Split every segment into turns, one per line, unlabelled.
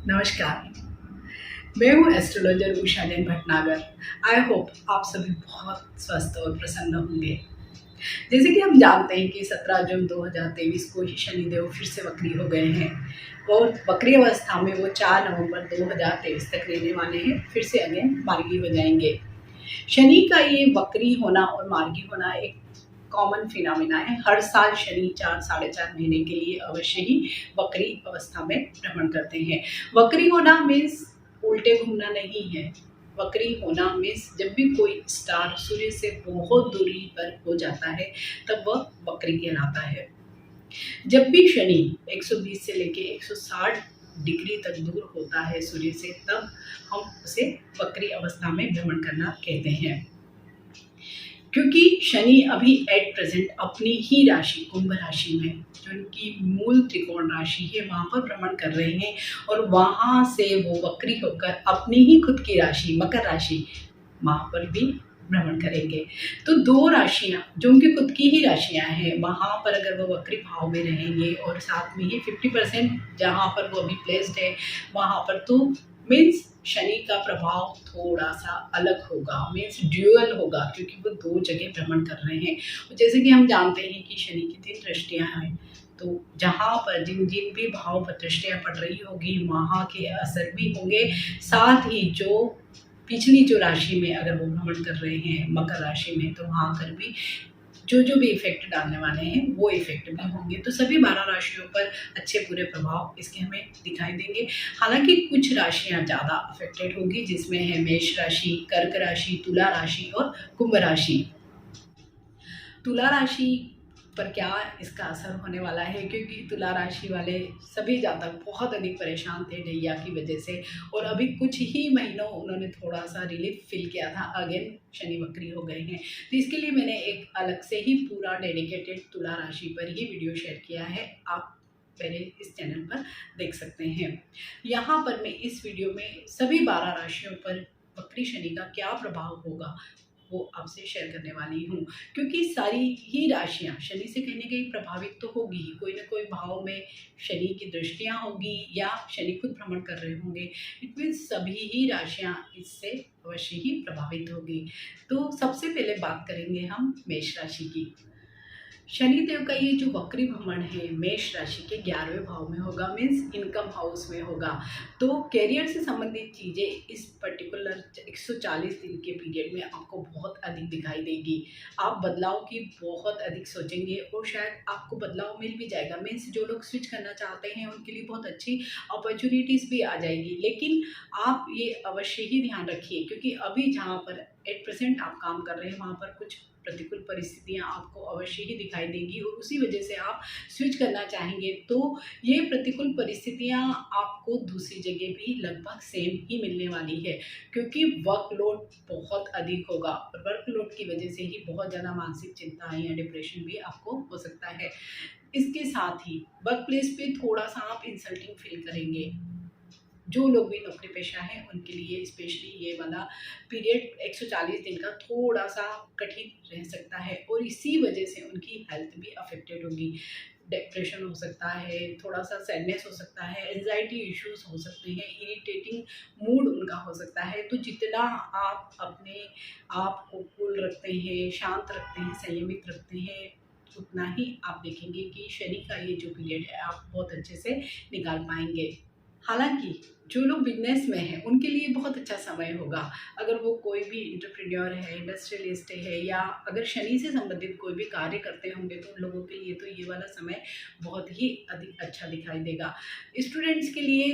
नमस्कार, मैं हूँ astrologer Usha Jain Bhatnagar. I hope आप सभी बहुत स्वस्थ और प्रसन्न होंगे। जैसे कि हम जानते हैं कि 17 जून 2023 को ही शनिदेव फिर से वक्री हो गए हैं और वक्री अवस्था में वो 4 नवंबर 2023 तक रहने वाले हैं, फिर से अगेन मार्गी हो जाएंगे। शनि का ये वक्री होना और मार्गी होना एक कॉमन फिनोमिना है। हर साल शनि 4-4.5 महीने के लिए अवश्य ही वक्री अवस्था में भ्रमण करते हैं। वक्री होना मीन्स उल्टे घूमना नहीं है। वक्री होना मीन्स जब भी कोई स्टार सूर्य से बहुत दूरी पर हो जाता है तब वह वक्री कहलाता है। जब भी शनि 120 से लेके 160 डिग्री तक दूर होता है सूर्य से, तब हम उसे वक्री अवस्था में भ्रमण करना कहते हैं। क्योंकि शनि अभी एट प्रेजेंट अपनी ही राशि कुंभ राशि में, जो उनकी मूल त्रिकोण राशि है, वहां पर भ्रमण कर रहे हैं और वहां से वो वक्री होकर अपनी ही खुद की राशि मकर राशि वहां पर भी भ्रमण करेंगे। तो दो राशियां जो उनकी खुद की ही राशियां हैं, वहां पर अगर वो वक्री भाव में रहेंगे और साथ में ही 50% जहां पर वो अभी प्लेस्ड है वहां पर, तो मीन्स शनि का प्रभाव थोड़ा सा अलग होगा, मीन्स ड्यूअल होगा, क्योंकि वो दो जगह भ्रमण कर रहे हैं। जैसे कि हम जानते हैं कि शनि की 3 दृष्टियां हैं, तो जहाँ पर जिन जिन भी भाव पर दृष्टियां पड़ रही होगी वहाँ के असर भी होंगे। साथ ही जो पिछली जो राशि में अगर वो भ्रमण कर रहे हैं मकर राशि में, तो वहाँ कर भी जो भी इफेक्ट डालने वाले हैं वो इफेक्ट भी होंगे। तो सभी 12 राशियों पर अच्छे बुरे प्रभाव इसके हमें दिखाई देंगे। हालांकि कुछ राशियां ज़्यादा अफेक्टेड होगी, जिसमें है मेष राशि, कर्क राशि, तुला राशि और कुंभ राशि। तुला राशि पर क्या इसका असर होने वाला है, क्योंकि तुला राशि वाले सभी जातक बहुत अधिक परेशान थे ढैया की वजह से, और अभी कुछ ही महीनों उन्होंने थोड़ा सा रिलीफ फील किया था। अगेन शनि वक्री हो गए हैं, तो इसके लिए मैंने एक अलग से ही पूरा डेडिकेटेड तुला राशि पर ही वीडियो शेयर किया है, आप मेरे इस चैनल पर देख सकते हैं। यहाँ पर मैं इस वीडियो में सभी 12 राशियों पर वक्री शनि का क्या प्रभाव होगा वो आपसे शेयर करने वाली हूँ, क्योंकि सारी ही राशियाँ शनि से कहीं ना कहीं प्रभावित तो होगी ही। कोई ना कोई भाव में शनि की दृष्टियाँ होगी या शनि खुद भ्रमण कर रहे होंगे। इट मीन्स सभी ही राशियाँ इससे अवश्य ही प्रभावित होगी। तो सबसे पहले बात करेंगे हम मेष राशि की। शनिदेव का ये जो वक्री भ्रमण है मेष राशि के 11वें भाव में होगा, मीन्स इनकम हाउस में होगा। तो कैरियर से संबंधित चीज़ें इस पर्टिकुलर 140 दिन के पीरियड में आपको बहुत अधिक दिखाई देगी। आप बदलाव की बहुत अधिक सोचेंगे और शायद आपको बदलाव मिल भी जाएगा। मीन्स जो लोग स्विच करना चाहते हैं उनके लिए बहुत अच्छी अपॉर्चुनिटीज़ भी आ जाएगी। लेकिन आप ये अवश्य ही ध्यान रखिए, क्योंकि अभी जहाँ पर एट प्रेजेंट आप काम कर रहे हैं वहाँ पर कुछ प्रतिकूल परिस्थितियां आपको अवश्य ही दिखाई देंगी और उसी वजह से आप स्विच करना चाहेंगे। तो ये प्रतिकूल परिस्थितियां आपको दूसरी जगह भी लगभग सेम ही मिलने वाली है, क्योंकि वर्कलोड बहुत अधिक होगा और वर्कलोड की वजह से ही बहुत ज़्यादा मानसिक चिंता या डिप्रेशन भी आपको हो सकता है। इसके साथ ही वर्क प्लेस पे थोड़ा सा आप इंसल्टिंग फील करेंगे। जो लोग भी नौकरी पेशा हैं उनके लिए स्पेशली ये वाला पीरियड 140 दिन का थोड़ा सा कठिन रह सकता है और इसी वजह से उनकी हेल्थ भी अफेक्टेड होगी। डिप्रेशन हो सकता है, थोड़ा सा सैडनेस हो सकता है, एंजाइटी इश्यूज हो सकते हैं, इरिटेटिंग मूड उनका हो सकता है। तो जितना आप अपने आप को कूल रखते हैं, शांत रखते हैं, संयमित रखते हैं, उतना ही आप देखेंगे कि शनि का ये जो पीरियड है आप बहुत अच्छे से निकाल पाएंगे। हालाँकि जो लोग बिज़नेस में हैं उनके लिए बहुत अच्छा समय होगा। अगर वो कोई भी एंटरप्रेन्योर है, इंडस्ट्रियलिस्ट है या अगर शनि से संबंधित कोई भी कार्य करते होंगे, तो उन लोगों के लिए तो ये वाला समय बहुत ही अधिक अच्छा दिखाई देगा। स्टूडेंट्स के लिए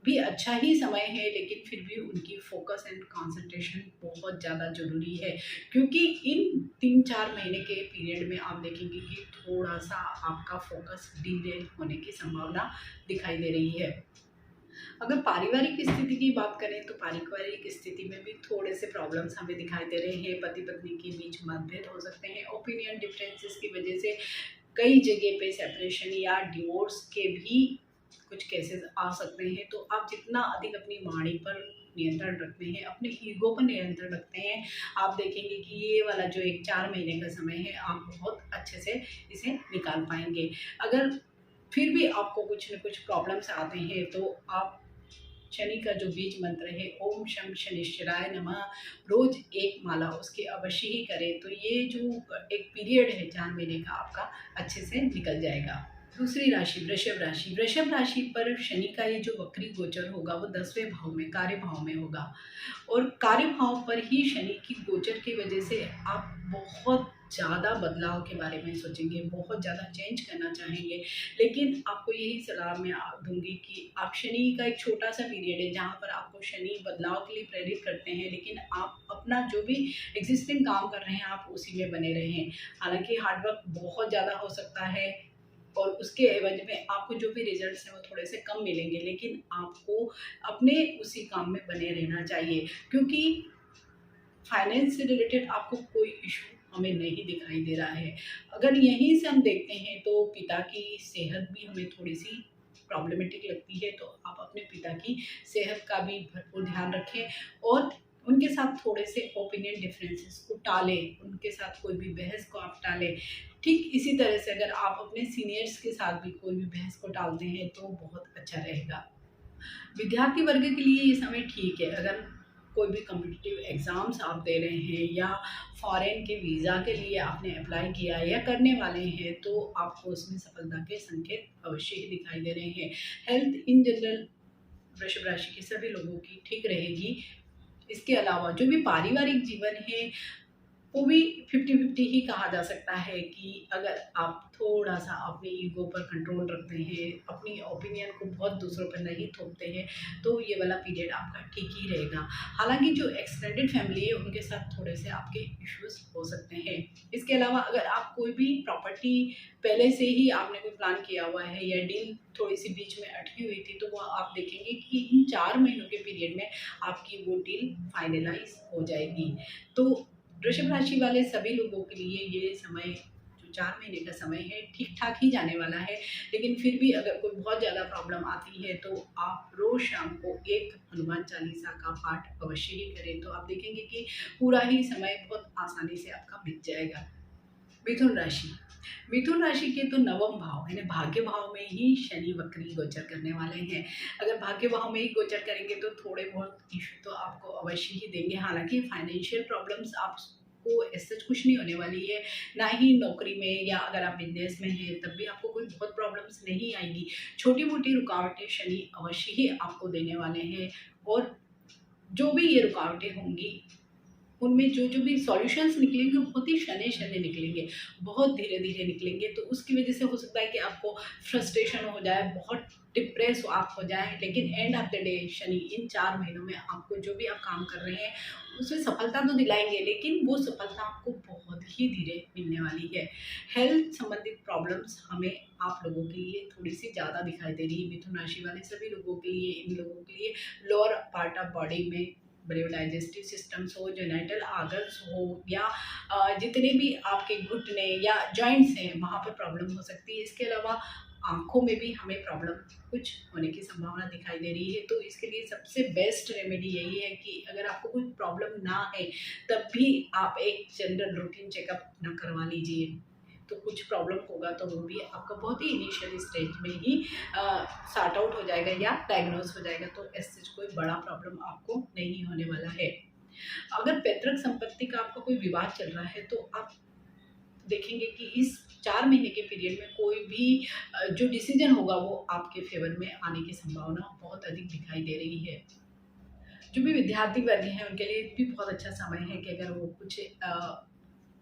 भी अच्छा ही समय है, लेकिन फिर भी उनकी फोकस एंड कंसंट्रेशन बहुत ज़्यादा ज़रूरी है, क्योंकि इन 3-4 महीने के पीरियड में आप देखेंगे कि थोड़ा-सा आपका फोकस डिरेल होने की संभावना दिखाई दे रही है। अगर पारिवारिक स्थिति की बात करें तो पारिवारिक स्थिति में भी थोड़े से प्रॉब्लम्स हमें दिखाई दे रहे हैं। पति पत्नी के बीच मतभेद हो सकते हैं, ओपिनियन डिफरेंसेस की वजह से कई जगह पे सेपरेशन या डिवोर्स के भी कुछ केसेस आ सकते हैं। तो आप जितना अधिक अपनी वाणी पर नियंत्रण रखते हैं, अपने ईगो पर नियंत्रण रखते हैं, आप देखेंगे कि ये वाला जो एक 4 महीने का समय है आप बहुत अच्छे से इसे निकाल पाएंगे। अगर फिर भी आपको कुछ न कुछ प्रॉब्लम्स आते हैं तो आप शनि का जो बीज मंत्र है ओम शम शनिश्चराय नमः, रोज एक माला उसकी अवश्य ही करें, तो ये जो एक पीरियड है 4 महीने का आपका अच्छे से निकल जाएगा। दूसरी राशि वृषभ राशि। वृषभ राशि पर शनि का ये जो वक्री गोचर होगा वो 10वें भाव में, कार्य भाव में होगा, और कार्य भाव पर ही शनि की गोचर की वजह से आप बहुत ज़्यादा बदलाव के बारे में सोचेंगे, बहुत ज़्यादा चेंज करना चाहेंगे। लेकिन आपको यही सलाह मैं दूंगी कि आप शनि का एक छोटा सा पीरियड है जहाँ पर आपको शनि बदलाव के लिए प्रेरित करते हैं, लेकिन आप अपना जो भी एग्जिस्टिंग काम कर रहे हैं आप उसी में बने रहें। हालांकि हार्डवर्क बहुत ज़्यादा हो सकता है और उसके एवज में आपको जो भी रिजल्ट्स हैं वो थोड़े से कम मिलेंगे, लेकिन आपको अपने उसी काम में बने रहना चाहिए, क्योंकि फाइनेंस से रिलेटेड आपको कोई इशू हमें नहीं दिखाई दे रहा है। अगर यहीं से हम देखते हैं तो पिता की सेहत भी हमें थोड़ी सी प्रॉब्लमेटिक लगती है, तो आप अपने पिता की सेहत का भी भरपूर ध्यान रखें और उनके साथ थोड़े से ओपिनियन डिफरेंसेस को टालें, उनके साथ कोई भी बहस को आप टालें। ठीक इसी तरह से अगर आप अपने सीनियर्स के साथ भी कोई भी बहस को टालते हैं तो बहुत अच्छा रहेगा। विद्यार्थी वर्ग के लिए ये समय ठीक है। अगर कोई भी कॉम्पिटिटिव एग्ज़ाम्स आप दे रहे हैं या फॉरेन के वीज़ा के लिए आपने अप्लाई किया है या करने वाले हैं, तो आपको उसमें सफलता के संकेत अवश्य ही दिखाई दे रहे हैं। हेल्थ इन जनरल वृषभ राशि के सभी लोगों की ठीक रहेगी। इसके अलावा जो भी पारिवारिक जीवन है वो भी 50-50 ही कहा जा सकता है कि अगर आप थोड़ा-सा अपने ईगो पर कंट्रोल रखते हैं, अपनी ओपिनियन को बहुत दूसरों पर नहीं थोपते हैं, तो ये वाला पीरियड आपका ठीक ही रहेगा। हालाँकि जो एक्सटेंडेड फैमिली है, उनके साथ थोड़े से आपके इश्यूज़ हो सकते हैं। इसके अलावा अगर आप कोई भी प्रॉपर्टी पहले से ही आपने कोई प्लान किया हुआ है या डील थोड़ी-सी बीच में अटकी हुई थी, तो वो आप देखेंगे कि इन 4 महीनों के पीरियड में आपकी वो डील फाइनलाइज़ हो जाएगी। तो वृषभ राशि वाले सभी लोगों के लिए ये समय जो 4 महीने का समय है ठीक-ठाक ही जाने वाला है। लेकिन फिर भी अगर कोई बहुत ज़्यादा प्रॉब्लम आती है तो आप रोज़ शाम को एक हनुमान चालीसा का पाठ अवश्य ही करें, तो आप देखेंगे कि पूरा ही समय बहुत आसानी से आपका बीत जाएगा। मिथुन राशि। मिथुन राशि के तो नवम भाव यानी भाग्य भाव में ही शनि वक्री गोचर करने वाले हैं। अगर भाग्य भाव में ही गोचर करेंगे तो थोड़े बहुत इश्यू तो आपको अवश्य ही देंगे। हालांकि फाइनेंशियल प्रॉब्लम्स आपको ऐसे कुछ नहीं होने वाली है, ना ही नौकरी में या अगर आप बिजनेस में हैं तब भी आपको कोई बहुत प्रॉब्लम्स नहीं आएगी। छोटी मोटी रुकावटें शनि अवश्य ही आपको देने वाले हैं, और जो भी ये रुकावटें होंगी उनमें जो भी सॉल्यूशंस निकलेंगे वो बहुत ही शनै-शनै निकलेंगे, बहुत धीरे-धीरे निकलेंगे। तो उसकी वजह से हो सकता है कि आपको फ्रस्ट्रेशन हो जाए, बहुत डिप्रेस आप हो जाएँ, लेकिन end of the day Shani इन 4 महीनों में आपको जो भी आप काम कर रहे हैं, उसमें सफलता तो दिलाएँगे, लेकिन वो सफलता आपको बहुत ही धीरे मिलने वाली है। हेल्थ संबंधित प्रॉब्लम्स हमें आप लोगों के लिए थोड़ी-सी ज़्यादा दिखाई दे रही है। मिथुन राशि वाले सभी लोगों के लिए, इन लोगों के लिए लोअर पार्ट ऑफ बॉडी में बड़े डाइजेस्टिव सिस्टम्स हो, जेनिटल ऑर्गन्स हो या जितने भी आपके घुटने या जॉइंट्स हैं वहाँ पर प्रॉब्लम हो सकती है। इसके अलावा आँखों में भी हमें प्रॉब्लम कुछ होने की संभावना दिखाई दे रही है। तो इसके लिए सबसे बेस्ट रेमेडी यही है कि अगर आपको कोई प्रॉब्लम ना है तब भी आप एक जनरल रूटीन चेकअप ना करवा लीजिए। तो कुछ प्रॉब्लम होगा तो वो भी आपका बहुत ही इनिशियल स्टेज में ही सॉर्ट आउट हो जाएगा या डायग्नोज हो जाएगा, तो ऐसे कोई बड़ा प्रॉब्लम आपको नहीं होने वाला है। अगर पैतृक संपत्ति का आपका कोई विवाद चल रहा है तो आप देखेंगे कि इस 4 महीने के पीरियड में कोई भी जो डिसीजन होगा वो आपके फेवर में आने की संभावना बहुत अधिक दिखाई दे रही है। जो भी विद्यार्थी वर्ग हैं उनके लिए भी बहुत अच्छा समय है कि अगर वो कुछ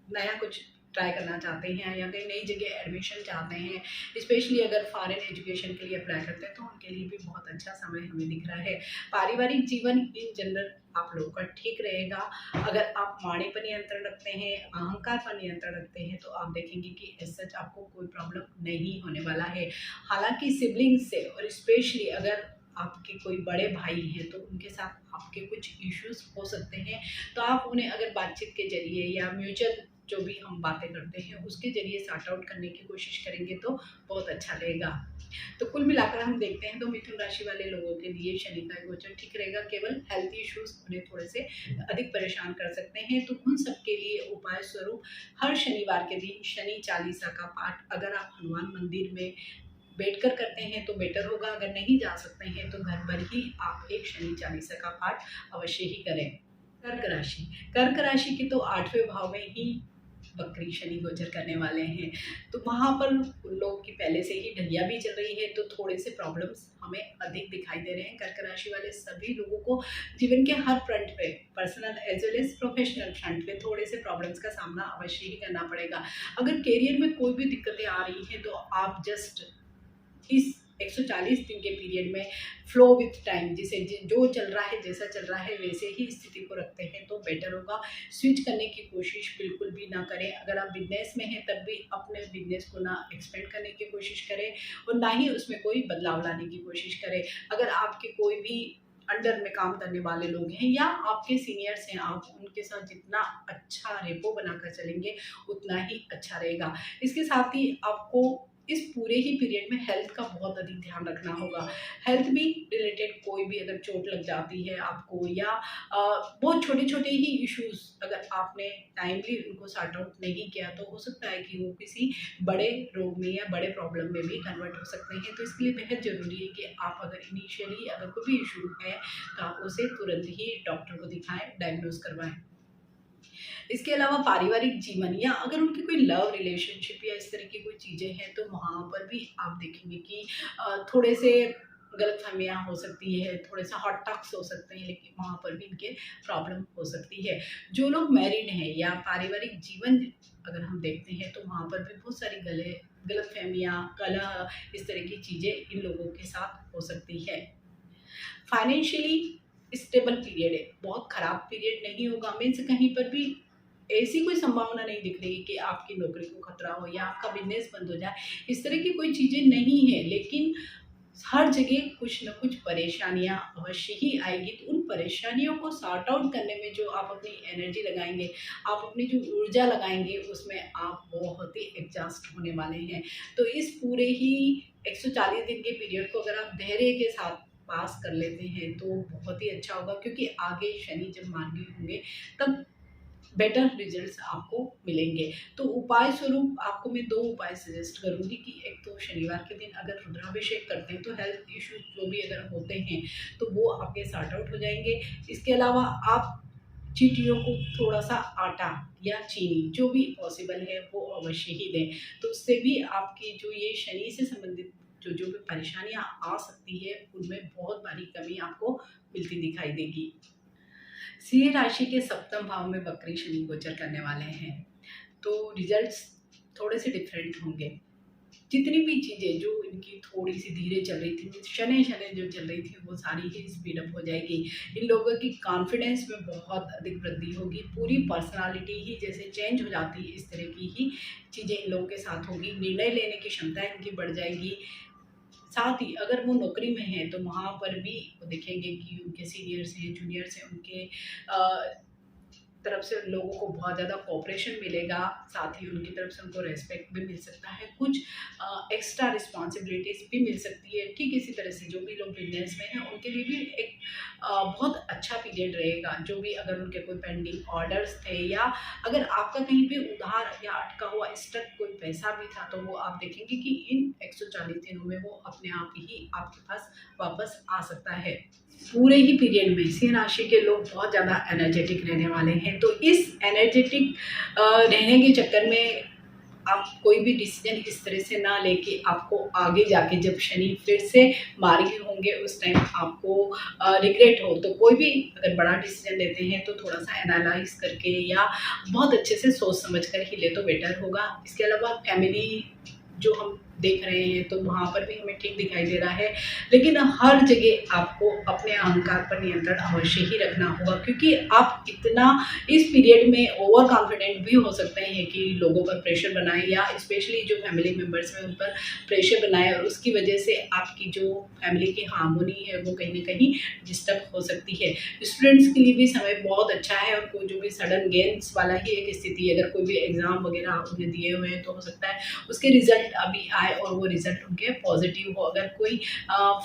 नया कुछ ट्राई करना चाहते हैं या कहीं नई जगह एडमिशन चाहते हैं, स्पेशली अगर फॉरेन एजुकेशन के लिए अप्लाई करते हैं तो उनके लिए भी बहुत अच्छा समय हमें दिख रहा है। पारिवारिक जीवन इन जनरल आप लोगों का ठीक रहेगा। अगर आप वाणी पर नियंत्रण रखते हैं, अहंकार पर नियंत्रण रखते हैं, तो आप देखेंगे कि एज सच आपको कोई प्रॉब्लम नहीं होने वाला है। हालांकि सिबलिंग्स से और स्पेशली अगर आपके कोई बड़े भाई हैं तो उनके साथ आपके कुछ इश्यूज हो सकते हैं, तो आप उन्हें अगर बातचीत के जरिए या म्यूचुअल जो भी हम बातें करते हैं उसके ज़रिए सॉर्ट आउट करने की कोशिश करेंगे तो बहुत अच्छा रहेगा। तो कुल मिलाकर हम देखते हैं तो मिथुन राशि वाले लोगों के लिए शनि का गोचर ठीक रहेगा, केवल हेल्थ इश्यूज उन्हें थोड़े से अधिक परेशान कर सकते हैं। तो उन सब के लिए उपाय स्वरूप हर शनिवार के दिन शनि चालीसा का पाठ अगर आप हनुमान मंदिर में बैठकर करते हैं तो बेटर होगा, अगर नहीं जा सकते हैं तो घर पर ही आप एक शनि चालीसा का पाठ अवश्य ही करें। कर्क राशि के तो 8वें भाव में ही वक्री शनि गोचर करने वाले हैं, तो वहाँ पर उन लोगों की पहले से ही ढलिया भी चल रही है, तो थोड़े से प्रॉब्लम्स हमें अधिक दिखाई दे रहे हैं। कर्क राशि वाले सभी लोगों को जीवन के हर फ्रंट पे, personal as well as professional front पे थोड़े से प्रॉब्लम्स का सामना अवश्य ही करना पड़ेगा। अगर करियर में कोई भी दिक्कतें आ रही हैं तो आप जस्ट इस 140 दिन के पीरियड में फ्लो विथ टाइम, जिसे जो चल रहा है, जैसा चल रहा है वैसे ही स्थिति को रखते हैं तो बेटर होगा। स्विच करने की कोशिश बिल्कुल भी ना करें। अगर आप बिजनेस में हैं तब भी अपने बिजनेस को ना एक्सपेंड करने की कोशिश करें और ना ही उसमें कोई बदलाव लाने की कोशिश करें। अगर आपके कोई भी अंडर में काम करने वाले लोग हैं या आपके सीनियर्स हैं, आप उनके साथ जितना अच्छा रेपो बनाकर चलेंगे उतना ही अच्छा रहेगा। इसके साथ ही आपको इस पूरे ही पीरियड में हेल्थ का बहुत अधिक ध्यान रखना होगा। हेल्थ भी रिलेटेड कोई भी अगर चोट लग जाती है आपको या बहुत छोटे छोटे ही इश्यूज अगर आपने टाइमली उनको सॉर्ट आउट नहीं किया तो हो सकता है कि वो किसी बड़े रोग में या बड़े प्रॉब्लम में भी कन्वर्ट हो सकते हैं। तो इसके लिए बेहद ज़रूरी है कि आप अगर इनिशियली अगर कोई भी इशू है तो आप उसे तुरंत ही डॉक्टर को दिखाएं, डायग्नोज करवाएं। इसके अलावा पारिवारिक जीवन या अगर उनकी कोई लव रिलेशनशिप या इस तरह की कोई चीज़ें हैं तो वहाँ पर भी आप देखेंगे कि थोड़े से गलतफहमियाँ हो सकती है, थोड़े सा हॉट टॉक्स हो सकते हैं, लेकिन वहाँ पर भी इनके प्रॉब्लम हो सकती है। जो लोग मैरिड हैं या पारिवारिक जीवन अगर हम देखते हैं तो वहाँ पर भी बहुत सारी गलतफहमियाँ, कलह, इस तरह की चीज़ें इन लोगों के साथ हो सकती है। फाइनेंशियली स्टेबल पीरियड है, बहुत ख़राब पीरियड नहीं होगा। मीन्स कहीं पर भी ऐसी कोई संभावना नहीं दिख रही कि आपकी नौकरी को खतरा हो या आपका बिजनेस बंद हो जाए, इस तरह की कोई चीज़ें नहीं है। लेकिन हर जगह कुछ न कुछ परेशानियां अवश्य ही आएगी, तो उन परेशानियों को सॉर्ट आउट करने में जो आप अपनी एनर्जी लगाएंगे, आप अपनी जो ऊर्जा लगाएंगे, उसमें आप बहुत ही एग्जॉस्ट होने वाले हैं। तो इस पूरे ही 140 दिन के पीरियड को अगर आप धैर्य के साथ पास कर लेते हैं तो बहुत ही अच्छा होगा, क्योंकि आगे शनि जब मार्गी होंगे तब बेटर रिजल्ट्स आपको मिलेंगे। तो उपाय स्वरूप आपको मैं 2 उपाय सजेस्ट करूँगी कि एक तो शनिवार के दिन अगर रुद्राभिषेक करते हैं तो हेल्थ इश्यूज जो भी अगर होते हैं तो वो आपके सॉर्ट आउट हो जाएंगे। इसके अलावा आप चींटियों को थोड़ा सा आटा या चीनी जो भी पॉसिबल है वो अवश्य ही दें, तो उससे भी आपकी जो ये शनि से संबंधित जो भी परेशानियाँ आ सकती है उनमें बहुत बारी कमी आपको मिलती दिखाई देगी। सिंह राशि के सप्तम भाव में वक्री शनि गोचर करने वाले हैं, तो रिजल्ट्स थोड़े से डिफरेंट होंगे। जितनी भी चीज़ें जो इनकी थोड़ी सी धीरे चल रही थी, शनि शनि जो चल रही थी, वो सारी ही स्पीड अप हो जाएगी। इन लोगों की कॉन्फिडेंस में बहुत अधिक वृद्धि होगी। पूरी पर्सनालिटी ही जैसे चेंज हो जाती है, इस तरह की ही चीज़ें इन लोगों के साथ होगी। निर्णय लेने की क्षमता इनकी बढ़ जाएगी। साथ ही अगर वो नौकरी में हैं तो वहाँ पर भी वो देखेंगे कि उनके सीनियर्स हैं, जूनियर्स हैं, उनके तरफ से लोगों को बहुत ज़्यादा कोऑपरेशन मिलेगा। साथ ही उनकी तरफ से उनको रेस्पेक्ट भी मिल सकता है, कुछ एक्स्ट्रा रिस्पॉन्सिबिलिटीज़ भी मिल सकती है। ठीक इसी तरह से जो भी लोग बिजनेस में हैं उनके लिए भी एक बहुत अच्छा पीरियड रहेगा। जो भी अगर उनके कोई पेंडिंग ऑर्डर्स थे या अगर आपका कहीं पे उधार या अटका हुआ स्टक कोई पैसा भी था, तो वो आप देखेंगे कि इन 140 दिनों में वो अपने आप ही आपके पास वापस आ सकता है। पूरे ही पीरियड में सिंह राशि के लोग बहुत ज़्यादा एनर्जेटिक रहने वाले हैं, तो इस एनर्जेटिक रहने के चक्कर में आप कोई भी डिसीजन इस तरह से ना लेके आपको आगे जाके जब शनि फिर से मार्गी होंगे उस टाइम आपको रिग्रेट हो। तो कोई भी अगर बड़ा डिसीजन लेते हैं तो थोड़ा सा एनालाइज करके या बहुत अच्छे से सोच समझ कर ही ले तो बेटर होगा। इसके अलावा फैमिली जो हम देख रहे हैं तो वहाँ पर भी हमें ठीक दिखाई दे रहा है, लेकिन हर जगह आपको अपने अहंकार पर नियंत्रण अवश्य ही रखना होगा, क्योंकि आप इतना इस पीरियड में ओवर कॉन्फिडेंट भी हो सकते हैं कि लोगों पर प्रेशर बनाएं या स्पेशली जो फैमिली मेम्बर्स हैं उन पर प्रेशर बनाएं, और उसकी वजह से आपकी जो फैमिली की हार्मोनी है वो कहीं ना कहीं डिस्टर्ब हो सकती है। स्टूडेंट्स के लिए भी समय बहुत अच्छा है, और कोई जो भी सडन गेम्स वाला ही एक स्थिति है, अगर कोई भी एग्ज़ाम वगैरह उन्हें दिए हुए हैं तो हो सकता है उसके रिजल्ट अभी आए और वो रिजल्ट उनके पॉजिटिव हो। अगर कोई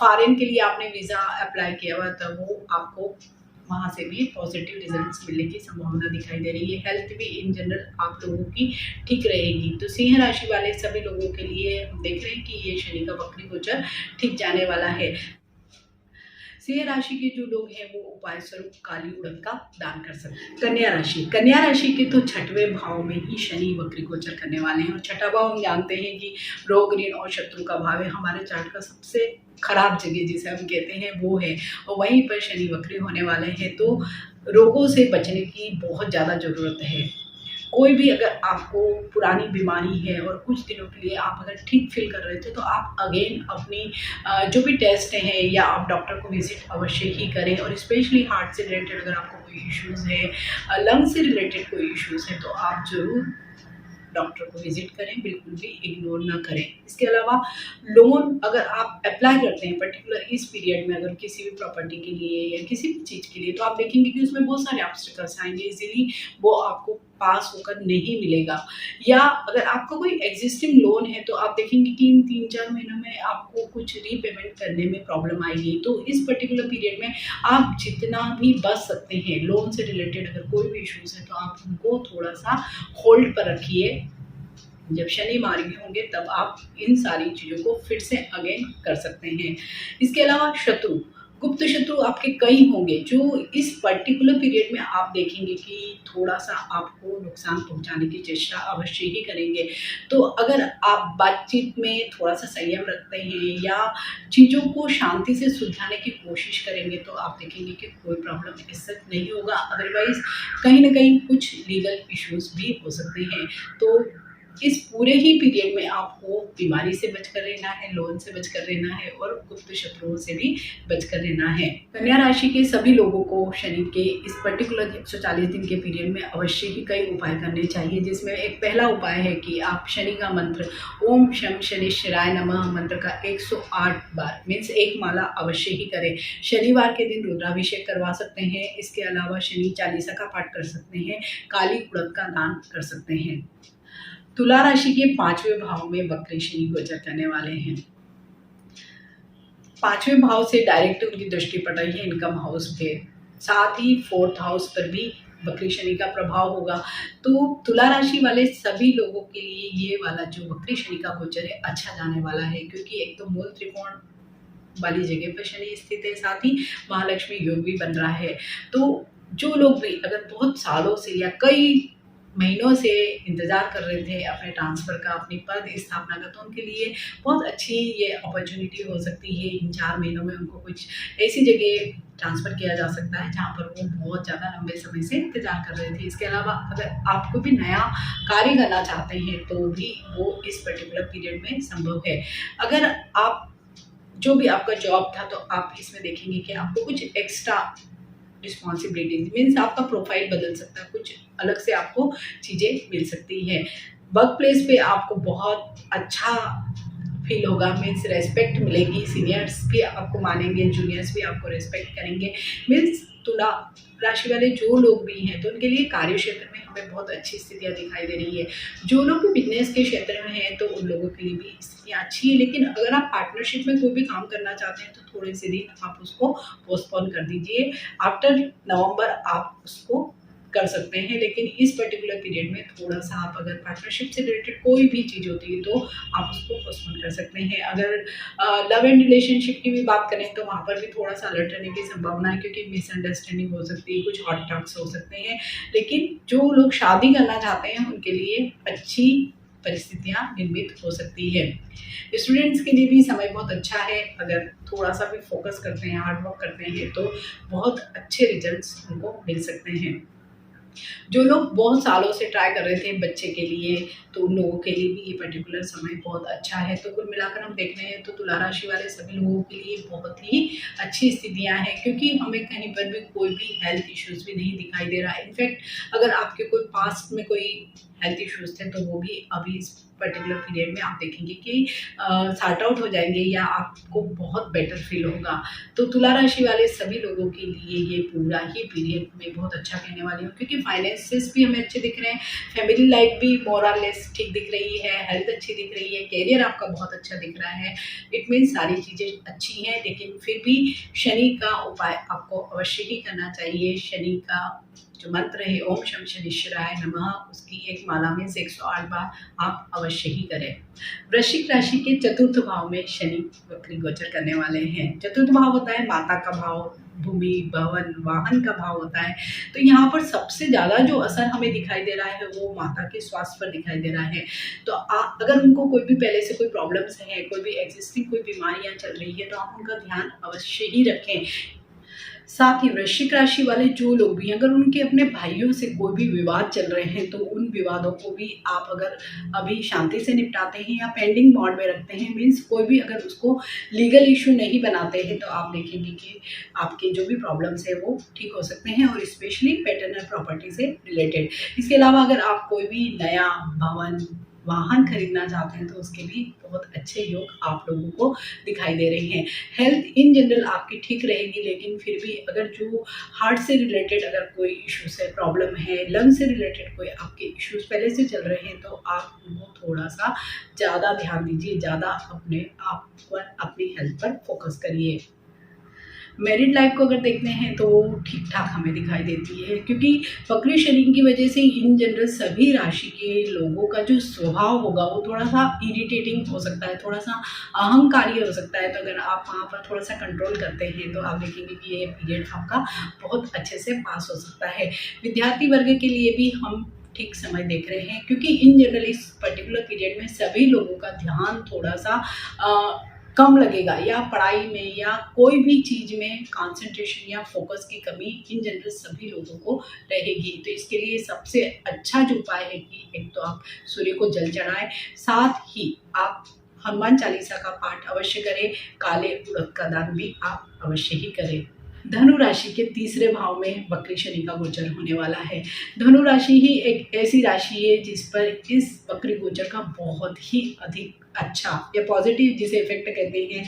फॉरेन के लिए आपने वीज़ा अप्लाई किया हुआ तो वो आपको वहाँ से भी पॉजिटिव रिजल्ट्स मिलने की संभावना दिखाई दे रही है। हेल्थ भी इन जनरल आप लोगों की ठीक रहेगी। तो सिंह राशि वाले सभी लोगों के लिए हम देख रहे हैं कि ये शनि का वक्री गोचर ठीक जाने वाला है। सिंह राशि के जो लोग हैं वो उपाय स्वरूप काली उड़द का दान कर सकते हैं। कन्या राशि के तो छठवें भाव में ही शनि वक्री गोचर करने वाले हैं और छठा भाव हम जानते हैं कि रोग ऋण और शत्रु का भाव है। हमारे चार्ट का सबसे खराब जगह जिसे हम कहते हैं वो है, और वहीं पर शनि वक्री होने वाले हैं। तो रोगों से बचने की बहुत ज़्यादा ज़रूरत है। कोई भी अगर आपको पुरानी बीमारी है और कुछ दिनों के लिए आप अगर ठीक फील कर रहे थे, तो आप अगेन अपनी जो भी टेस्ट हैं या आप डॉक्टर को विजिट अवश्य ही करें। और स्पेशली हार्ट से रिलेटेड अगर आपको कोई इश्यूज़ है, लंग से रिलेटेड कोई इश्यूज़ है, तो आप ज़रूर डॉक्टर को विजिट करें, बिल्कुल भी इग्नोर ना करें। इसके अलावा लोन अगर आप अप्लाई करते हैं पर्टिकुलर इस पीरियड में, अगर किसी भी प्रॉपर्टी के लिए या किसी भी चीज़ के लिए, तो आप देखेंगे कि उसमें बहुत सारे ऑब्स्टिकल्स आएंगे, इजीली वो आपको पास होकर नहीं मिलेगा। या अगर आपका कोई एग्जिस्टिंग लोन है, तो आप देखेंगे कि इन 3-4 महीनों में आपको कुछ रीपेमेंट करने में प्रॉब्लम आएगी। तो इस पर्टिकुलर पीरियड में आप जितना भी बच सकते हैं लोन से रिलेटेड अगर कोई भी इश्यूज़ है, तो आप उनको थोड़ा सा होल्ड पर रखिए। जब शनि मार्गी होंगे तब आप इन सारी चीज़ों को फिर से अगेन कर सकते हैं। इसके अलावा शत्रु, गुप्त शत्रु आपके कई होंगे जो इस पर्टिकुलर पीरियड में आप देखेंगे कि थोड़ा सा आपको नुकसान पहुंचाने की चेष्टा अवश्य ही करेंगे। तो अगर आप बातचीत में थोड़ा सा संयम रखते हैं या चीज़ों को शांति से सुलझाने की कोशिश करेंगे, तो आप देखेंगे कि कोई प्रॉब्लम इससे नहीं होगा। अदरवाइज कहीं ना कहीं कुछ लीगल इश्यूज भी हो सकते हैं। तो इस पूरे ही पीरियड में आपको बीमारी से बचकर रहना है, लोन से बचकर रहना है और गुप्त शत्रुओं से भी बचकर रहना है। कन्या राशि के सभी लोगों को शनि के इस पर्टिकुलर 140 दिन के पीरियड में अवश्य ही कई उपाय करने चाहिए, जिसमें एक पहला उपाय है कि आप शनि का मंत्र ओम शम शनिश्चराय नमः मंत्र का 108 बार मीन्स एक माला अवश्य ही करें। शनिवार के दिन रुद्राभिषेक करवा सकते हैं। इसके अलावा शनि चालीसा का पाठ कर सकते हैं, काली उड़द का दान कर सकते हैं। तुला राशि के 5वें भाव में वक्री शनि गोचर करने वाले हैं। 5वें भाव से डायरेक्ट उनकी दृष्टि पड़ रही है इनकम हाउस पे, साथ ही 4th हाउस पर भी वक्री शनि का प्रभाव होगा। तो तुला राशि वाले सभी लोगों के लिए ये वाला जो वक्री शनि का गोचर है अच्छा जाने वाला है, क्योंकि एक तो मूल त्रिकोण वाली जगह पर शनि स्थित है, साथ ही महालक्ष्मी योग भी बन रहा है। तो जो लोग भी अगर बहुत सालों से या कई महीनों से इंतज़ार कर रहे थे अपने ट्रांसफ़र का, अपनी पद स्थापना का, तो उनके लिए बहुत अच्छी ये अपॉर्चुनिटी हो सकती है। इन 4 महीनों में उनको कुछ ऐसी जगह ट्रांसफ़र किया जा सकता है जहाँ पर वो बहुत ज़्यादा लंबे समय से इंतज़ार कर रहे थे। इसके अलावा अगर आपको भी नया कार्य करना चाहते हैं, तो भी वो इस पर्टिकुलर पीरियड में संभव है। अगर आप जो भी आपका जॉब था, तो आप इसमें देखेंगे कि आपको कुछ एक्स्ट्रा रिस्पॉन्सिबिलिटीज मीन्स आपका प्रोफाइल बदल सकता है, कुछ अलग से आपको चीज़ें मिल सकती हैं। वर्क प्लेस पे आपको बहुत अच्छा फील होगा, मीन्स रेस्पेक्ट मिलेगी, सीनियर्स भी आपको मानेंगे, जूनियर्स भी आपको रेस्पेक्ट करेंगे। मीन्स तुला राशि वाले जो लोग भी हैं, तो उनके लिए कार्य क्षेत्र में हमें बहुत अच्छी स्थितियाँ दिखाई दे रही है। जो लोग भी बिजनेस के क्षेत्र में हैं, तो उन लोगों के लिए भी स्थितियाँ अच्छी है। लेकिन अगर आप पार्टनरशिप में कोई भी काम करना चाहते हैं, तो थोड़े से दिन आप उसको पोस्टपोन कर दीजिए। आफ्टर नवंबर आप उसको कर सकते हैं, लेकिन इस पर्टिकुलर पीरियड में थोड़ा सा आप अगर पार्टनरशिप से रिलेटेड कोई भी चीज़ होती है, तो आप उसको पोस्टपोन कर सकते हैं। अगर लव एंड रिलेशनशिप की भी बात करें, तो वहाँ पर भी थोड़ा सा अलर्ट रहने की संभावना है, क्योंकि मिसअंडरस्टैंडिंग हो सकती है, कुछ हॉट टॉक्स हो सकते हैं। लेकिन जो लोग शादी करना चाहते हैं, उनके लिए अच्छी परिस्थितियाँ निर्मित हो सकती है। स्टूडेंट्स के लिए भी समय बहुत अच्छा है। अगर थोड़ा सा भी फोकस करते हैं, हार्ड वर्क करते हैं, तो बहुत अच्छे रिजल्ट्स उनको मिल सकते हैं। जो लोग बहुत सालों से ट्राई कर रहे थे बच्चे के लिए, तो उन लोगों के लिए भी ये पर्टिकुलर समय बहुत अच्छा है। तो कुल मिलाकर हम देख रहे हैं तो तुला राशि वाले सभी लोगों के लिए बहुत ही अच्छी स्थितियां हैं, क्योंकि हमें कहीं पर भी कोई भी हेल्थ इश्यूज भी नहीं दिखाई दे रहा है। इनफैक्ट अगर आपके कोई पास्ट में कोई हेल्थ इश्यूज थे, तो वो भी अभी इस पर्टिकुलर पीरियड में आप देखेंगे कि सॉर्ट आउट हो जाएंगे या आपको बहुत बेटर फील होगा। तो तुला राशि वाले सभी लोगों के लिए ये पूरा ही पीरियड मैं बहुत अच्छा कहने वाली हूँ, क्योंकि फाइनेंसेस भी हमें अच्छे दिख रहे हैं, फैमिली लाइफ भी मोर और लेस ठीक दिख रही है, हेल्थ अच्छी दिख रही है, कैरियर आपका बहुत अच्छा दिख रहा है। इट मीन्स सारी चीज़ें अच्छी हैं, लेकिन फिर भी शनि का उपाय आपको अवश्य ही करना चाहिए। शनि का जो मंत्र है ओम शम शनिश्चराय नमः, उसकी एक माला में से 108 बार आप अवश्य ही करें। वृश्चिक राशि के चतुर्थ भाव में शनि वक्री गोचर करने वाले हैं। चतुर्थ भाव होता है माता का भाव, भूमि भवन वाहन का भाव होता है। तो यहाँ पर सबसे ज़्यादा जो असर हमें दिखाई दे रहा है वो माता के स्वास्थ्य पर दिखाई दे रहा है। तो अगर उनको कोई भी पहले से कोई प्रॉब्लम्स है, कोई भी एग्जिस्टिंग कोई बीमारियाँ चल रही है, तो आप उनका ध्यान अवश्य ही रखें। साथ ही वृश्चिक राशि वाले जो लोग भी, अगर उनके अपने भाइयों से कोई भी विवाद चल रहे हैं, तो उन विवादों को भी आप अगर अभी शांति से निपटाते हैं या पेंडिंग मोड में रखते हैं, मीन्स कोई भी अगर उसको लीगल इशू नहीं बनाते हैं, तो आप देखेंगे कि आपके जो भी प्रॉब्लम्स है वो ठीक हो सकते हैं, और स्पेशली पैटर्नल प्रॉपर्टी से रिलेटेड। इसके अलावा अगर आप कोई भी नया भवन वाहन खरीदना चाहते हैं, तो उसके भी बहुत अच्छे योग आप लोगों को दिखाई दे रहे हैं। हेल्थ इन जनरल आपकी ठीक रहेगी, लेकिन फिर भी अगर जो हार्ट से रिलेटेड अगर कोई इश्यूज है, प्रॉब्लम है, लंग से रिलेटेड कोई आपके इश्यूज पहले से चल रहे हैं, तो आप उनको थोड़ा सा ज़्यादा ध्यान दीजिए, ज़्यादा अपने आप पर, अपनी हेल्थ पर फोकस करिए। मैरिड लाइफ को अगर देखते हैं तो ठीक ठाक हमें दिखाई देती है, क्योंकि वक्री शनि की वजह से इन जनरल सभी राशि के लोगों का जो स्वभाव होगा वो थोड़ा सा इरिटेटिंग हो सकता है, थोड़ा सा अहंकारी हो सकता है। तो अगर आप वहाँ पर थोड़ा सा कंट्रोल करते हैं, तो आप देखेंगे कि ये पीरियड आपका बहुत अच्छे से पास हो सकता है। विद्यार्थी वर्ग के लिए भी हम ठीक समय देख रहे हैं, क्योंकि इन जनरल इस पर्टिकुलर पीरियड में सभी लोगों का ध्यान थोड़ा सा कम लगेगा, या पढ़ाई में या कोई भी चीज़ में कंसंट्रेशन या फोकस की कमी इन जनरल सभी लोगों को रहेगी। तो इसके लिए सबसे अच्छा जो उपाय है कि एक तो आप सूर्य को जल चढ़ाएं, साथ ही आप हनुमान चालीसा का पाठ अवश्य करें, काले उड़द का दान भी आप अवश्य ही करें। धनु राशि के तीसरे भाव में वक्री शनि का गोचर होने वाला है। धनु राशि ही एक ऐसी राशि है जिस पर इस वक्री गोचर का बहुत ही अधिक अच्छा या पॉजिटिव जिसे इफेक्ट कहते हैं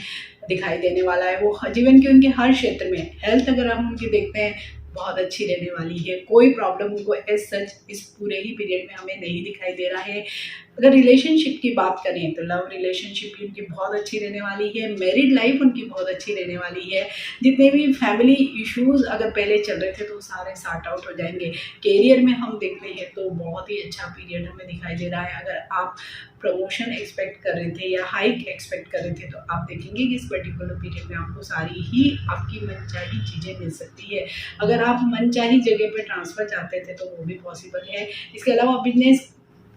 दिखाई देने वाला है। वो जीवन के उनके हर क्षेत्र में, हेल्थ अगर हम उनकी देखते हैं बहुत अच्छी रहने वाली है, कोई प्रॉब्लम उनको एज सच इस पूरे ही पीरियड में हमें नहीं दिखाई दे रहा है। अगर रिलेशनशिप की बात करें तो लव रिलेशनशिप भी उनकी बहुत अच्छी रहने वाली है, मैरिड लाइफ उनकी बहुत अच्छी रहने वाली है। जितने भी फैमिली इश्यूज अगर पहले चल रहे थे तो सारे सॉर्ट आउट हो जाएंगे। कैरियर में हम देखते हैं तो बहुत ही अच्छा पीरियड हमें दिखाई दे रहा है। अगर आप प्रमोशन एक्सपेक्ट कर रहे थे या हाइक एक्सपेक्ट कर रहे थे, तो आप देखेंगे कि इस पर्टिकुलर पीरियड में आपको सारी ही आपकी मनचाही चीज़ें मिल सकती है। अगर आप मनचाही जगह पे ट्रांसफ़र चाहते थे तो वो भी पॉसिबल है। इसके अलावा बिजनेस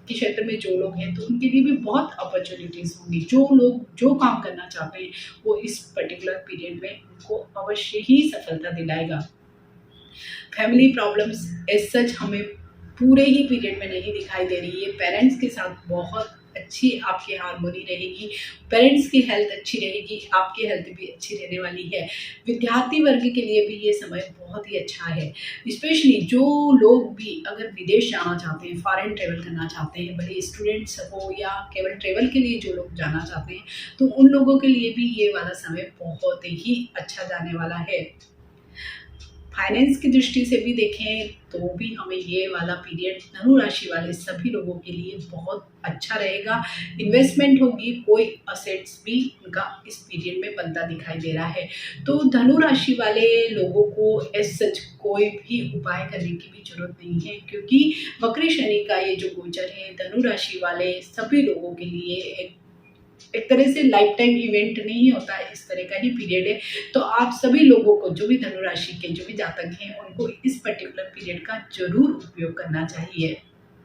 के क्षेत्र में जो लोग हैं तो उनके लिए भी बहुत अपॉर्चुनिटीज़ होंगी। जो लोग जो काम करना चाहते हैं वो इस पर्टिकुलर पीरियड में उनको अवश्य ही सफलता दिलाएगा। फैमिली प्रॉब्लम्स एज सच हमें पूरे ही पीरियड में नहीं दिखाई दे रही है। पेरेंट्स के साथ बहुत अच्छी आपकी हार्मोनी रहेगी, पेरेंट्स की हेल्थ अच्छी रहेगी, आपकी हेल्थ भी अच्छी रहने वाली है। विद्यार्थी वर्ग के लिए भी ये समय बहुत ही अच्छा है। स्पेशली जो लोग भी अगर विदेश जाना चाहते हैं, फॉरेन ट्रेवल करना चाहते हैं, भले स्टूडेंट्स हो या केवल ट्रेवल के लिए जो लोग जाना चाहते हैं, तो उन लोगों के लिए भी ये वाला समय बहुत ही अच्छा जाने वाला है। फाइनेंस की दृष्टि से भी देखें तो भी हमें ये वाला पीरियड धनु राशि वाले सभी लोगों के लिए बहुत अच्छा रहेगा। इन्वेस्टमेंट होगी, कोई असेट्स भी उनका इस पीरियड में बनता दिखाई दे रहा है। तो धनु राशि वाले लोगों को एज सच कोई भी उपाय करने की भी जरूरत नहीं है, क्योंकि वक्री शनि का ये जो गोचर है धनु राशि वाले सभी लोगों के लिए एक तरह से लाइफ टाइम इवेंट नहीं होता है, इस तरह का ही पीरियड है। तो आप सभी लोगों को, जो भी धनु राशि के जो भी जातक हैं, उनको इस पर्टिकुलर पीरियड का जरूर उपयोग करना चाहिए।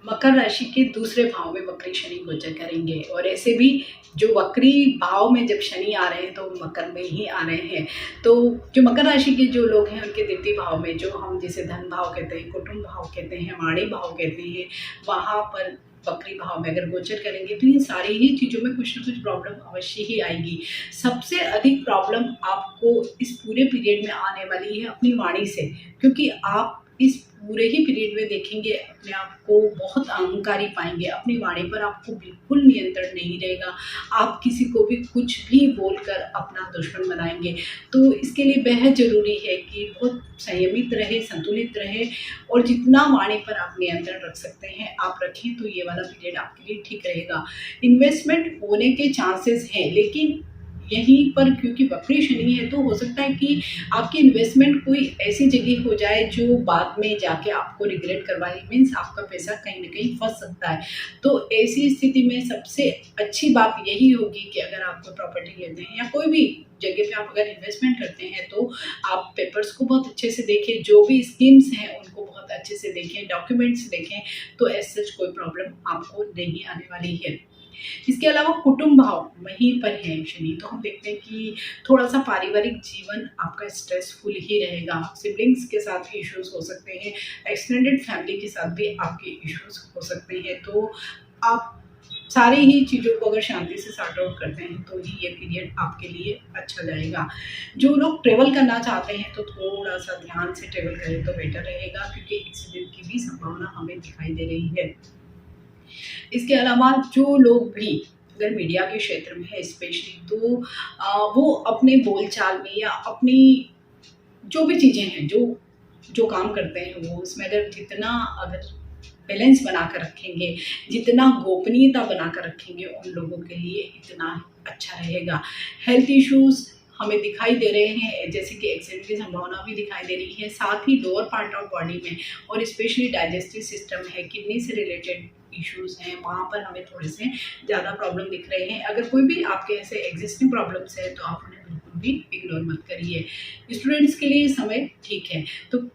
मकर राशि के दूसरे भाव में वक्री शनि गोचर करेंगे, और ऐसे भी जो वक्री भाव में जब शनि आ रहे हैं तो मकर में ही आ रहे हैं। तो जो मकर राशि के जो लोग हैं उनके द्वितीय भाव में, जो हम जिसे धन भाव कहते हैं, कुटुंब भाव कहते हैं, वाणी भाव कहते हैं, वहाँ पर वक्री भाव में अगर गोचर करेंगे तो इन सारी ही चीज़ों में कुछ ना कुछ प्रॉब्लम अवश्य ही आएगी। सबसे अधिक प्रॉब्लम आपको इस पूरे पीरियड में आने वाली है अपनी वाणी से, क्योंकि आप इस पूरे ही पीरियड में देखेंगे अपने आप को बहुत अहंकारी पाएंगे, अपनी वाणी पर आपको बिल्कुल नियंत्रण नहीं रहेगा, आप किसी को भी कुछ भी बोलकर अपना दुश्मन बनाएंगे। तो इसके लिए बेहद ज़रूरी है कि बहुत संयमित रहे, संतुलित रहे और जितना वाणी पर आप नियंत्रण रख सकते हैं आप रखें, तो ये वाला पीरियड आपके लिए ठीक रहेगा। इन्वेस्टमेंट होने के चांसेस हैं, लेकिन यहीं पर क्योंकि वक्री शनि है तो हो सकता है कि आपकी इन्वेस्टमेंट कोई ऐसी जगह हो जाए जो बाद में जाके आपको रिग्रेट करवाए, मीन्स आपका पैसा कहीं ना कहीं फंस सकता है। तो ऐसी स्थिति में सबसे अच्छी बात यही होगी कि अगर आप कोई प्रॉपर्टी लेते हैं या कोई भी जगह पे आप अगर इन्वेस्टमेंट करते हैं तो आप पेपर्स को बहुत अच्छे से देखें, जो भी स्कीम्स हैं उनको बहुत अच्छे से देखें, डॉक्यूमेंट्स देखें, तो ऐसे कोई प्रॉब्लम आपको नहीं आने वाली है। इसके अलावा कुटुंब भाव वहीं पर है शनि, तो हम देखते हैं कि थोड़ा सा पारिवारिक जीवन आपका स्ट्रेसफुल ही रहेगा, सिबलिंग्स के साथ इश्यूज हो सकते हैं, एक्सटेंडेड फैमिली के साथ भी आपके इश्यूज हो सकते हैं। तो आप सारी ही चीज़ों को अगर शांति से सॉर्ट आउट करते हैं तो ही ये पीरियड आपके लिए अच्छा जाएगा। जो लोग ट्रेवल करना चाहते हैं तो थोड़ा सा ध्यान से ट्रेवल करें तो बेटर रहेगा, क्योंकि एक्सीडेंट की भी संभावना हमें दिखाई दे रही है। इसके अलावा जो लोग भी अगर मीडिया के क्षेत्र में है स्पेशली, तो वो अपने बोलचाल में या अपनी जो भी चीज़ें हैं, जो जो काम करते हैं वो उसमें अगर जितना अगर बैलेंस बनाकर रखेंगे, जितना गोपनीयता बनाकर रखेंगे उन लोगों के लिए इतना अच्छा रहेगा। हेल्थ इश्यूज़ हमें दिखाई दे रहे हैं, जैसे कि एक्सीडेंट की संभावना भी दिखाई दे रही है, साथ ही लोअर पार्ट ऑफ बॉडी में और स्पेशली डाइजेस्टिव सिस्टम है, किडनी से रिलेटेड इश्यूज़ हैं, वहाँ पर हमें थोड़े से ज़्यादा प्रॉब्लम दिख रहे हैं। अगर कोई भी आपके ऐसे एग्जिस्टिंग प्रॉब्लम्स है तो आप उन्हें बिल्कुल भी इग्नोर मत करिए। स्टूडेंट्स के लिए समय ठीक है। तो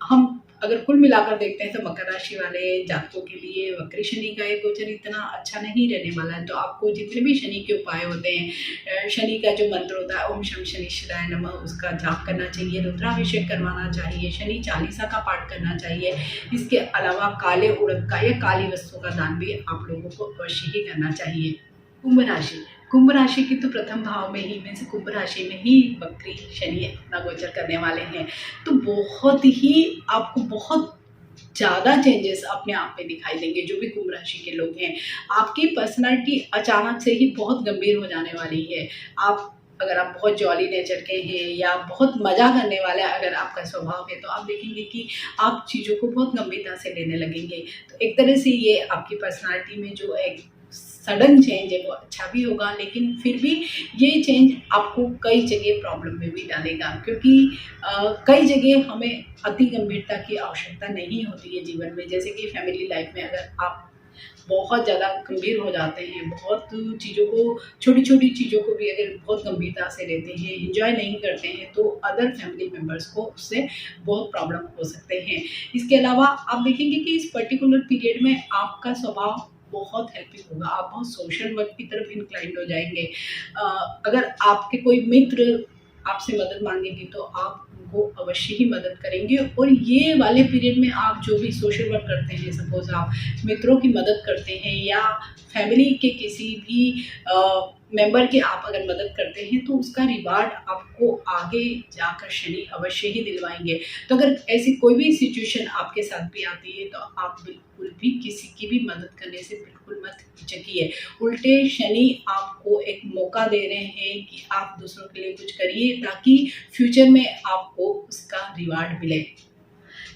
हम अगर कुल मिलाकर देखते हैं तो मकर राशि वाले जातकों के लिए वक्री शनि का एक गोचर इतना अच्छा नहीं रहने वाला है। तो आपको जितने भी शनि के उपाय होते हैं, शनि का जो मंत्र होता है ओम शम शनिश्चराय नमः, उसका जाप करना चाहिए, रुद्राभिषेक करवाना चाहिए, शनि चालीसा का पाठ करना चाहिए। इसके अलावा काले उड़द का या काली वस्तु का दान भी आप लोगों को अवश्य ही करना चाहिए। कुंभ राशि, कुंभ राशि की तो प्रथम भाव में ही में से कुंभ राशि में ही वक्री शनि अपना गोचर करने वाले हैं। तो बहुत ही आपको बहुत ज़्यादा चेंजेस अपने आप में दिखाई देंगे। जो भी कुंभ राशि के लोग हैं, आपकी पर्सनालिटी अचानक से ही बहुत गंभीर हो जाने वाली है। आप अगर आप बहुत जॉली नेचर के हैं या बहुत मज़ा करने वाला अगर आपका स्वभाव है, तो आप देखेंगे कि आप चीज़ों को बहुत गंभीरता से लेने लगेंगे। तो एक तरह से ये आपकी पर्सनालिटी में जो एक सडन चेंज है वो अच्छा भी होगा, लेकिन फिर भी ये चेंज आपको कई जगह प्रॉब्लम में भी डालेगा, क्योंकि कई जगह हमें अति गंभीरता की आवश्यकता नहीं होती है जीवन में। जैसे कि फैमिली लाइफ में अगर आप बहुत ज़्यादा गंभीर हो जाते हैं, बहुत चीज़ों को छोटी छोटी चीज़ों को भी अगर बहुत गंभीरता से लेते हैं, इंजॉय नहीं करते हैं, तो अदर फैमिली मेम्बर्स को उससे बहुत प्रॉब्लम हो सकते हैं। इसके अलावा आप देखेंगे कि इस पर्टिकुलर पीरियड में आपका स्वभाव बहुत हेल्पिंग होगा, आप बहुत सोशल वर्क की तरफ इंक्लाइंड हो जाएंगे। अगर आपके कोई मित्र आपसे मदद मांगेंगे तो आप उनको अवश्य ही मदद करेंगे। और ये वाले पीरियड में आप जो भी सोशल वर्क करते हैं, सपोज आप मित्रों की मदद करते हैं या फैमिली के किसी भी मेंबर की आप अगर मदद करते हैं, तो उसका रिवार्ड आपको आगे जाकर शनि अवश्य ही दिलवाएंगे। तो अगर ऐसी कोई भी सिचुएशन आपके साथ भी आती है तो आप बिल्कुल भी किसी की भी मदद करने से बिल्कुल मत हिचकिए। उल्टे शनि आपको एक मौका दे रहे हैं कि आप दूसरों के लिए कुछ करिए, ताकि फ्यूचर में आपको उसका रिवार्ड मिले।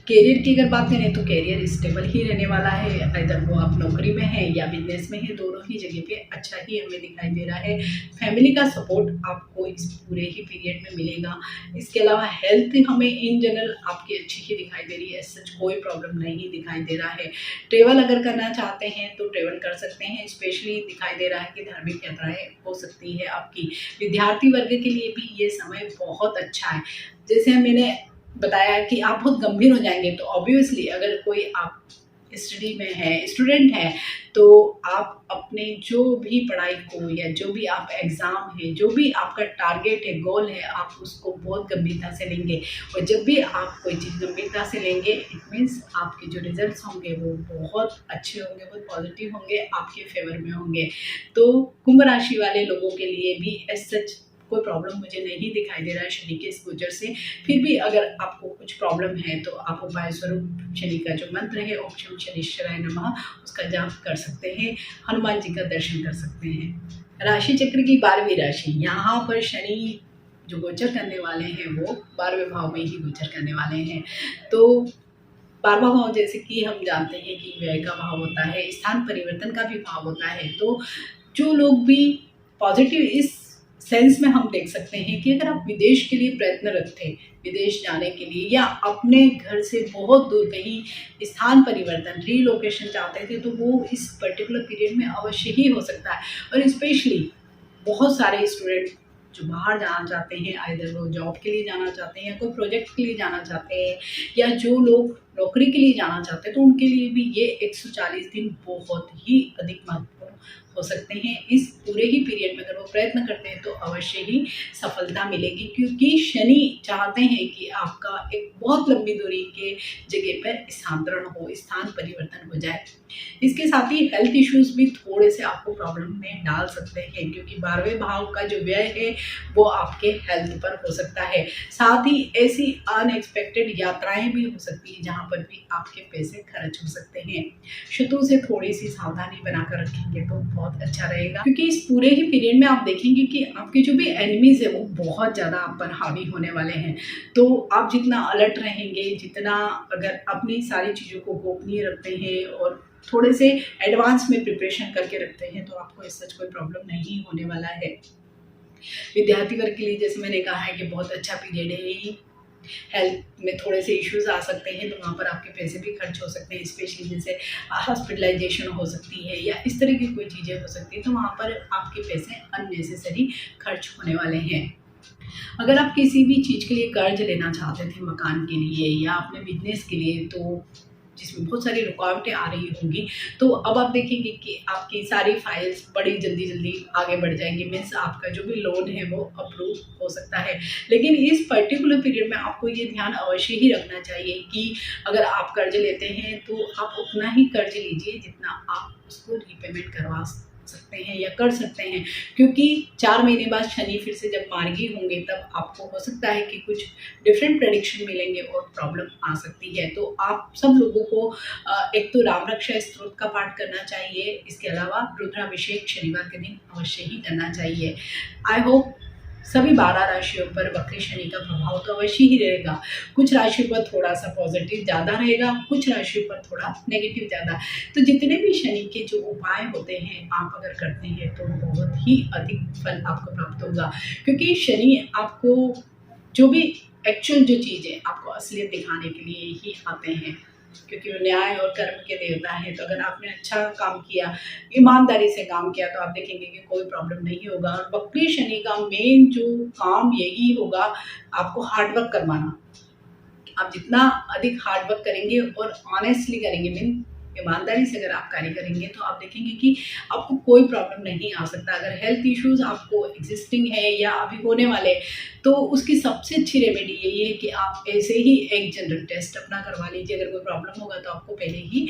कैरियर की अगर बात करें तो कैरियर स्टेबल ही रहने वाला है, अगर वो आप नौकरी में है या बिजनेस में है, दोनों ही जगह पे अच्छा ही हमें दिखाई दे रहा है। फैमिली का सपोर्ट आपको इस पूरे ही पीरियड में मिलेगा। इसके अलावा हेल्थ हमें इन जनरल आपकी अच्छी ही दिखाई दे रही है, सच कोई प्रॉब्लम नहीं दिखाई दे रहा है। ट्रेवल अगर करना चाहते हैं तो ट्रेवल कर सकते हैं, स्पेशली दिखाई दे रहा है कि धार्मिक यात्राएं हो सकती है आपकी। विद्यार्थी वर्ग के लिए भी ये समय बहुत अच्छा है। जैसे मैंने बताया कि आप बहुत गंभीर हो जाएंगे, तो ऑब्वियसली अगर कोई आप स्टडी में है, स्टूडेंट है, तो आप अपने जो भी पढ़ाई को या जो भी आप एग्ज़ाम है, जो भी आपका टारगेट है, गोल है, आप उसको बहुत गंभीरता से लेंगे। और जब भी आप कोई चीज़ गंभीरता से लेंगे, इट मीन्स आपके जो रिजल्ट्स होंगे वो बहुत अच्छे होंगे, बहुत पॉजिटिव होंगे, आपके फेवर में होंगे। तो कुंभ राशि वाले लोगों के लिए भी एज सच कोई प्रॉब्लम मुझे नहीं दिखाई दे रहा है शनि के इस गोचर से। फिर भी अगर आपको कुछ प्रॉब्लम है तो आप उपाय स्वरूप शनि का जो मंत्र है ओम शम शनिश्चराय नमः उसका जाप कर सकते हैं, हनुमान जी का दर्शन कर सकते हैं। राशि चक्र की 12वीं राशि, यहाँ पर शनि जो गोचर करने वाले हैं वो 12वें भाव में ही गोचर करने वाले हैं। तो 12वां भाव जैसे कि हम जानते हैं कि व्यय का भाव होता है, स्थान परिवर्तन का भी भाव होता है। तो जो लोग भी पॉजिटिव इस सेंस में हम देख सकते हैं कि अगर आप विदेश के लिए प्रयत्नरत थे, विदेश जाने के लिए या अपने घर से बहुत दूर कहीं स्थान परिवर्तन रीलोकेशन चाहते थे, तो वो इस पर्टिकुलर पीरियड में अवश्य ही हो सकता है। और स्पेशली बहुत सारे स्टूडेंट जो बाहर जाना चाहते हैं, आइदर वो जॉब के लिए जाना चाहते हैं या कोई प्रोजेक्ट के लिए जाना चाहते हैं या जो लोग नौकरी के लिए जाना चाहते हैं, तो उनके लिए भी ये 140 दिन बहुत ही अधिक महत्वपूर्ण हो सकते हैं। इस पूरे ही पीरियड में अगर वो प्रयत्न करते हैं तो अवश्य ही सफलता मिलेगी, क्योंकि शनि चाहते हैं कि आपका एक बहुत लंबी दूरी के जगह पर स्थानांतरण हो, स्थान परिवर्तन हो जाए। इसके साथ ही हेल्थ इश्यूज भी थोड़े से आपको प्रॉब्लम में डाल सकते हैं, क्योंकि 12वें भाव का जो व्यय है वो आपके हेल्थ पर हो सकता है। साथ ही ऐसी अनएक्सपेक्टेड यात्राएं भी हो सकती है जहां पर भी आपके पैसे खर्च हो सकते हैं। शत्रु से थोड़ी सी सावधानी बनाकर रखेंगे तो बहुत अच्छा रहेगा, क्योंकि इस पूरे ही पीरियड में आप देखेंगे कि आपके जो भी एनिमीज है वो बहुत ज़्यादा आप पर हावी होने वाले हैं। तो आप जितना अलर्ट रहेंगे, जितना अगर अपनी सारी चीज़ों को गोपनीय रखते हैं और थोड़े से एडवांस में प्रिपरेशन करके रखते हैं, तो आपको इस सच कोई प्रॉब्लम नहीं होने वाला है। विद्यार्थी वर्ग के लिए जैसे मैंने कहा है कि बहुत अच्छा पीरियड है ये। हेल्थ में थोड़े से इश्यूज आ सकते हैं, तो वहाँ पर आपके पैसे भी खर्च हो सकते हैं, स्पेशली जैसे हॉस्पिटलाइजेशन हो सकती है या इस तरह की कोई चीज़ें हो सकती हैं, तो वहाँ पर आपके पैसे अननेसेसरी खर्च होने वाले हैं। अगर आप किसी भी चीज़ के लिए कर्ज लेना चाहते थे, मकान के लिए या अपने बिजनेस के लिए, तो जिसमें बहुत सारी रुकावटें आ रही होंगी, तो अब आप देखेंगे कि आपकी सारी फाइल्स बड़ी जल्दी आगे बढ़ जाएंगी। मीन्स आपका जो भी लोन है वो अप्रूव हो सकता है। लेकिन इस पर्टिकुलर पीरियड में आपको ये ध्यान अवश्य ही रखना चाहिए कि अगर आप कर्ज लेते हैं तो आप उतना ही कर्ज लीजिए जितना आप उसको रीपेमेंट करवा सकते हैं या कर सकते हैं, क्योंकि 4 महीने बाद शनि फिर से जब मार्गी होंगे तब आपको हो सकता है कि कुछ डिफरेंट प्रेडिक्शन मिलेंगे और प्रॉब्लम आ सकती है। तो आप सब लोगों को एक तो राम रक्षा स्तोत्र का पाठ करना चाहिए, इसके अलावा रुद्राभिषेक शनिवार के दिन अवश्य ही करना चाहिए। आई होप सभी 12 राशियों पर वक्री शनि का प्रभाव तो अवश्य ही रहेगा। कुछ राशियों पर थोड़ा सा पॉजिटिव ज़्यादा रहेगा, कुछ राशियों पर थोड़ा नेगेटिव ज़्यादा। तो जितने भी शनि के जो उपाय होते हैं आप अगर करते हैं तो बहुत ही अधिक फल आपको प्राप्त होगा, क्योंकि शनि आपको जो भी एक्चुअल जो चीज़ है आपको असलियत दिखाने के लिए ही आते हैं, क्योंकि वो न्याय और कर्म के देवता हैं। तो अगर आपने अच्छा काम किया, ईमानदारी से काम किया, तो आप देखेंगे कि कोई प्रॉब्लम नहीं होगा। और वक्री शनि का मेन जो काम यही होगा, आपको हार्डवर्क करवाना। आप जितना अधिक हार्डवर्क करेंगे और ऑनेस्टली करेंगे, मीन ईमानदारी से अगर आप कार्य करेंगे, तो आप देखेंगे कि आपको कोई प्रॉब्लम नहीं आ सकता। अगर हेल्थ इश्यूज आपको एग्जिस्टिंग है या अभी होने वाले, तो उसकी सबसे अच्छी रेमेडी यही है कि आप ऐसे ही एक जनरल टेस्ट अपना करवा लीजिए। अगर कोई प्रॉब्लम होगा तो आपको पहले ही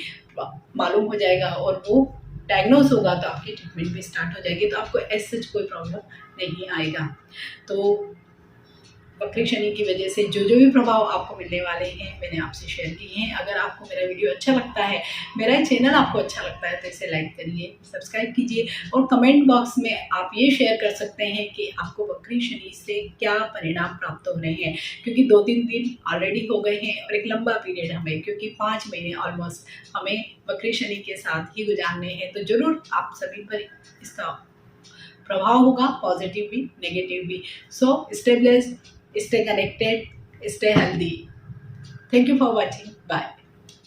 मालूम हो जाएगा और वो डायग्नोस होगा तो आपकी ट्रीटमेंट भी स्टार्ट हो जाएगी, तो आपको ऐसे कोई प्रॉब्लम नहीं आएगा। तो वक्री शनि की वजह से जो भी प्रभाव आपको मिलने वाले हैं मैंने आपसे शेयर किए हैं। अगर आपको मेरा वीडियो अच्छा लगता है, मेरा चैनल आपको अच्छा लगता है, तो इसे लाइक करिए, सब्सक्राइब कीजिए और कमेंट बॉक्स में आप ये शेयर कर सकते हैं कि आपको वक्री शनि से क्या परिणाम प्राप्त हो रहे हैं, क्योंकि 2-3 दिन ऑलरेडी हो गए हैं और एक लंबा पीरियड हमें, क्योंकि 5 महीने ऑलमोस्ट हमें वक्री शनि के साथ ही गुजारने हैं। तो ज़रूर आप सभी पर इसका प्रभाव होगा, पॉजिटिव भी नेगेटिव भी। So stay blessed, stay connected, stay healthy. Thank you for watching. Bye.